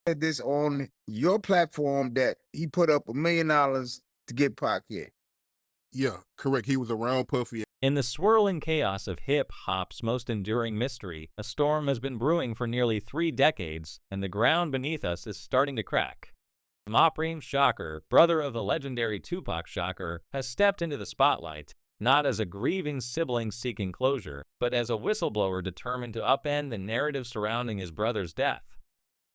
said this on your platform that he put up $1 million to get Pac here. Yeah, correct. He was around Puffy. In the swirling chaos of hip-hop's most enduring mystery, a storm has been brewing for nearly 3 decades, and the ground beneath us is starting to crack. Mopreem Shakur, brother of the legendary Tupac Shakur, has stepped into the spotlight, not as a grieving sibling seeking closure, but as a whistleblower determined to upend the narrative surrounding his brother's death.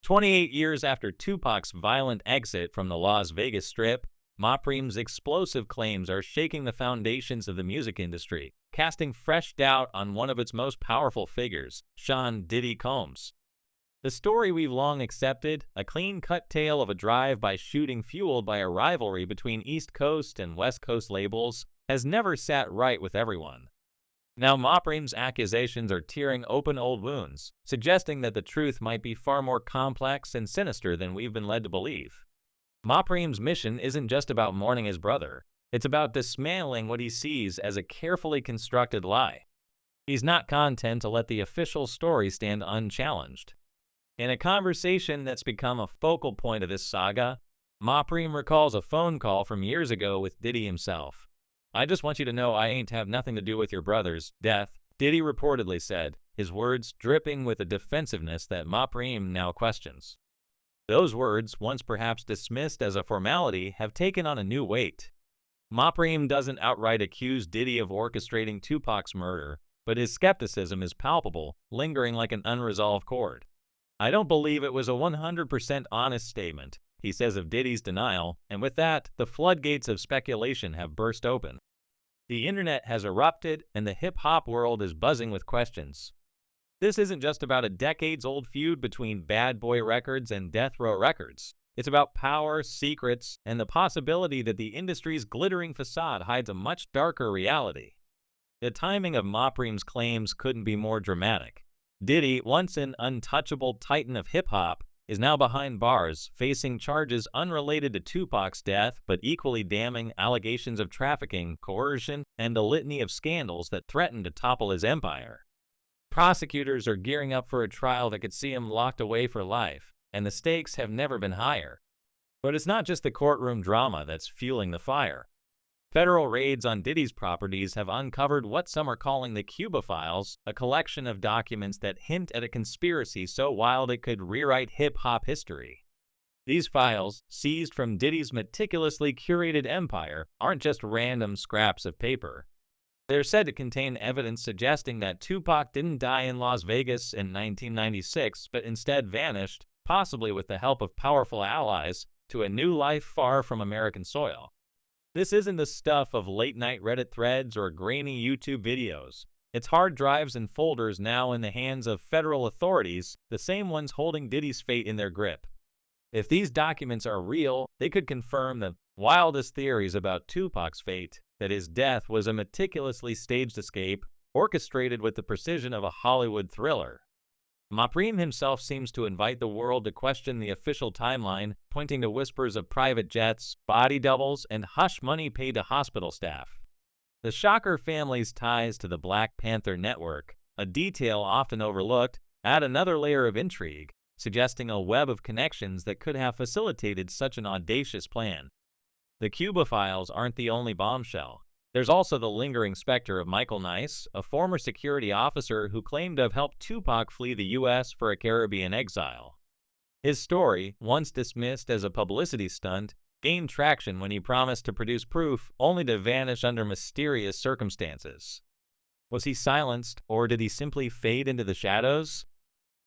28 years after Tupac's violent exit from the Las Vegas Strip, Mopreem's explosive claims are shaking the foundations of the music industry, casting fresh doubt on one of its most powerful figures, Sean Diddy Combs. The story we've long accepted, a clean-cut tale of a drive-by shooting fueled by a rivalry between East Coast and West Coast labels, has never sat right with everyone. Now Mopreem's accusations are tearing open old wounds, suggesting that the truth might be far more complex and sinister than we've been led to believe. Mopreem's mission isn't just about mourning his brother, it's about dismantling what he sees as a carefully constructed lie. He's not content to let the official story stand unchallenged. In a conversation that's become a focal point of this saga, Mopreem recalls a phone call from years ago with Diddy himself. "I just want you to know I ain't have nothing to do with your brother's death," Diddy reportedly said, his words dripping with a defensiveness that Mopreem now questions. Those words, once perhaps dismissed as a formality, have taken on a new weight. Mopreem doesn't outright accuse Diddy of orchestrating Tupac's murder, but his skepticism is palpable, lingering like an unresolved chord. "I don't believe it was a 100% honest statement," he says of Diddy's denial, and with that, the floodgates of speculation have burst open. The internet has erupted, and the hip-hop world is buzzing with questions. This isn't just about a decades-old feud between Bad Boy Records and Death Row Records. It's about power, secrets, and the possibility that the industry's glittering facade hides a much darker reality. The timing of Mopreem's claims couldn't be more dramatic. Diddy, once an untouchable titan of hip-hop, is now behind bars, facing charges unrelated to Tupac's death but equally damning allegations of trafficking, coercion, and a litany of scandals that threaten to topple his empire. Prosecutors are gearing up for a trial that could see him locked away for life, and the stakes have never been higher. But it's not just the courtroom drama that's fueling the fire. Federal raids on Diddy's properties have uncovered what some are calling the Cuba files, a collection of documents that hint at a conspiracy so wild it could rewrite hip-hop history. These files, seized from Diddy's meticulously curated empire, aren't just random scraps of paper. They're said to contain evidence suggesting that Tupac didn't die in Las Vegas in 1996, but instead vanished, possibly with the help of powerful allies, to a new life far from American soil. This isn't the stuff of late-night Reddit threads or grainy YouTube videos. It's hard drives and folders now in the hands of federal authorities, the same ones holding Diddy's fate in their grip. If these documents are real, they could confirm the wildest theories about Tupac's fate, that his death was a meticulously staged escape, orchestrated with the precision of a Hollywood thriller. Mopreem himself seems to invite the world to question the official timeline, pointing to whispers of private jets, body doubles, and hush money paid to hospital staff. The Shakur family's ties to the Black Panther Network, a detail often overlooked, add another layer of intrigue, suggesting a web of connections that could have facilitated such an audacious plan. The Cuba files aren't the only bombshell. There's also the lingering specter of Michael Nice, a former security officer who claimed to have helped Tupac flee the U.S. for a Caribbean exile. His story, once dismissed as a publicity stunt, gained traction when he promised to produce proof, only to vanish under mysterious circumstances. Was he silenced, or did he simply fade into the shadows?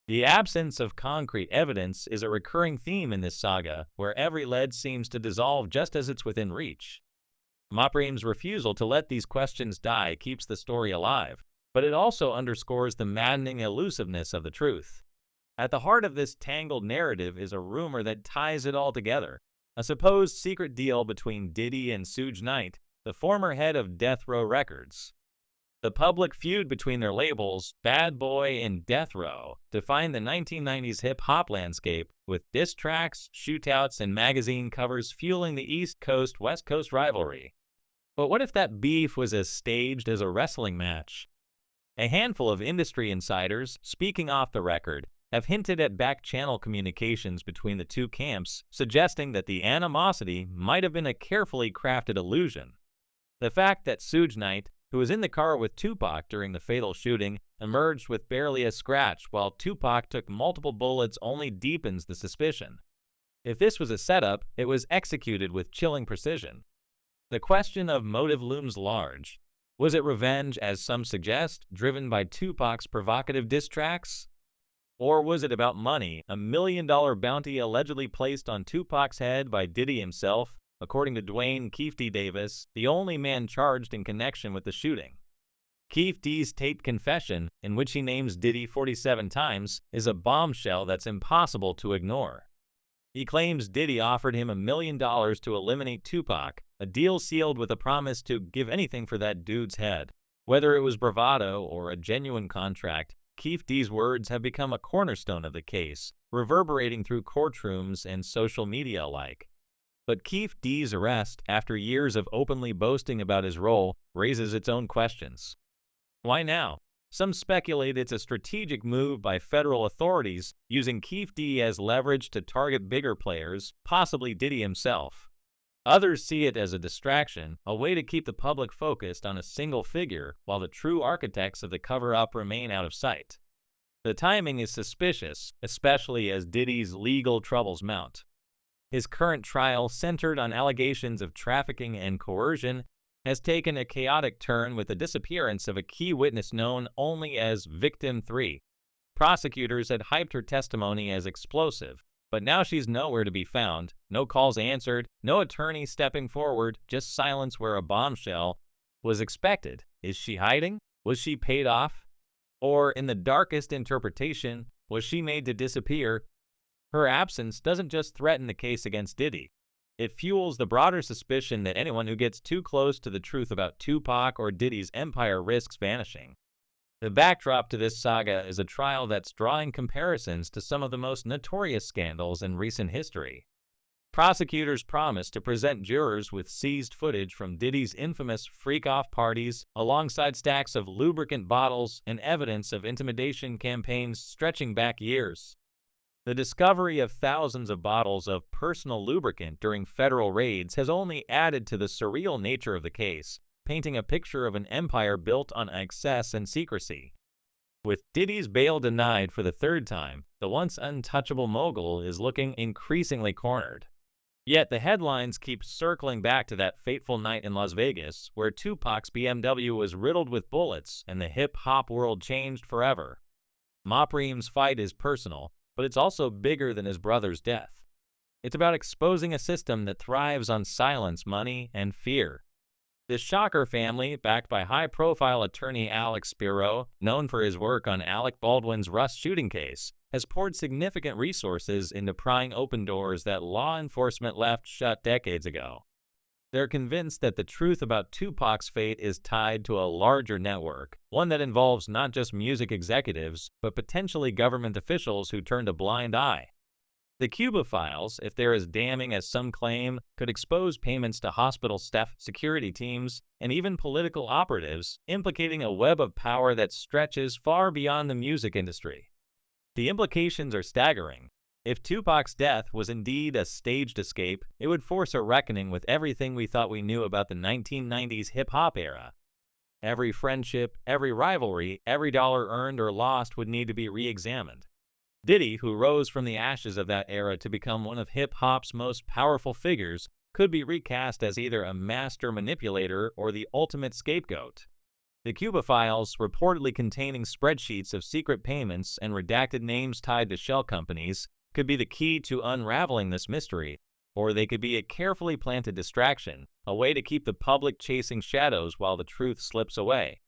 The absence of concrete evidence is a recurring theme in this saga, where every lead seems to dissolve just as it's within reach. Mopreem's refusal to let these questions die keeps the story alive, but it also underscores the maddening elusiveness of the truth. At the heart of this tangled narrative is a rumor that ties it all together, a supposed secret deal between Diddy and Suge Knight, the former head of Death Row Records. The public feud between their labels, Bad Boy and Death Row, defined the 1990s hip-hop landscape, with diss tracks, shootouts, and magazine covers fueling the East Coast-West Coast rivalry. But what if that beef was as staged as a wrestling match? A handful of industry insiders, speaking off the record, have hinted at back-channel communications between the two camps, suggesting that the animosity might have been a carefully crafted illusion. The fact that Suge Knight, who was in the car with Tupac during the fatal shooting, emerged with barely a scratch while Tupac took multiple bullets only deepens the suspicion. If this was a setup, it was executed with chilling precision. The question of motive looms large. Was it revenge, as some suggest, driven by Tupac's provocative diss tracks? Or was it about money, a $1 million bounty allegedly placed on Tupac's head by Diddy himself, according to Dwayne Keefe D. Davis, the only man charged in connection with the shooting? Keefe D's taped confession, in which he names Diddy 47 times, is a bombshell that's impossible to ignore. He claims Diddy offered him $1 million to eliminate Tupac, a deal sealed with a promise to give anything for that dude's head. Whether it was bravado or a genuine contract, Keefe D's words have become a cornerstone of the case, reverberating through courtrooms and social media alike. But Keefe D's arrest, after years of openly boasting about his role, raises its own questions. Why now? Some speculate it's a strategic move by federal authorities, using Keefe D as leverage to target bigger players, possibly Diddy himself. Others see it as a distraction, a way to keep the public focused on a single figure, while the true architects of the cover-up remain out of sight. The timing is suspicious, especially as Diddy's legal troubles mount. His current trial, centered on allegations of trafficking and coercion, has taken a chaotic turn with the disappearance of a key witness known only as Victim 3. Prosecutors had hyped her testimony as explosive, but now she's nowhere to be found, no calls answered, no attorney stepping forward, just silence where a bombshell was expected. Is she hiding? Was she paid off? Or, in the darkest interpretation, was she made to disappear? Her absence doesn't just threaten the case against Diddy. It fuels the broader suspicion that anyone who gets too close to the truth about Tupac or Diddy's empire risks vanishing. The backdrop to this saga is a trial that's drawing comparisons to some of the most notorious scandals in recent history. Prosecutors promised to present jurors with seized footage from Diddy's infamous freak-off parties, alongside stacks of lubricant bottles and evidence of intimidation campaigns stretching back years. The discovery of thousands of bottles of personal lubricant during federal raids has only added to the surreal nature of the case, painting a picture of an empire built on excess and secrecy. With Diddy's bail denied for the third time, the once untouchable mogul is looking increasingly cornered. Yet the headlines keep circling back to that fateful night in Las Vegas, where Tupac's BMW was riddled with bullets and the hip-hop world changed forever. Mopreem's fight is personal, but it's also bigger than his brother's death. It's about exposing a system that thrives on silence, money, and fear. The Shocker family, backed by high-profile attorney Alex Spiro, known for his work on Alec Baldwin's Rust shooting case, has poured significant resources into prying open doors that law enforcement left shut decades ago. They're convinced that the truth about Tupac's fate is tied to a larger network, one that involves not just music executives, but potentially government officials who turned a blind eye. The Cuba files, if they're as damning as some claim, could expose payments to hospital staff, security teams, and even political operatives, implicating a web of power that stretches far beyond the music industry. The implications are staggering. If Tupac's death was indeed a staged escape, it would force a reckoning with everything we thought we knew about the 1990s hip-hop era. Every friendship, every rivalry, every dollar earned or lost would need to be re-examined. Diddy, who rose from the ashes of that era to become one of hip-hop's most powerful figures, could be recast as either a master manipulator or the ultimate scapegoat. The Cuba files, reportedly containing spreadsheets of secret payments and redacted names tied to shell companies, could be the key to unraveling this mystery, or they could be a carefully planted distraction, a way to keep the public chasing shadows while the truth slips away.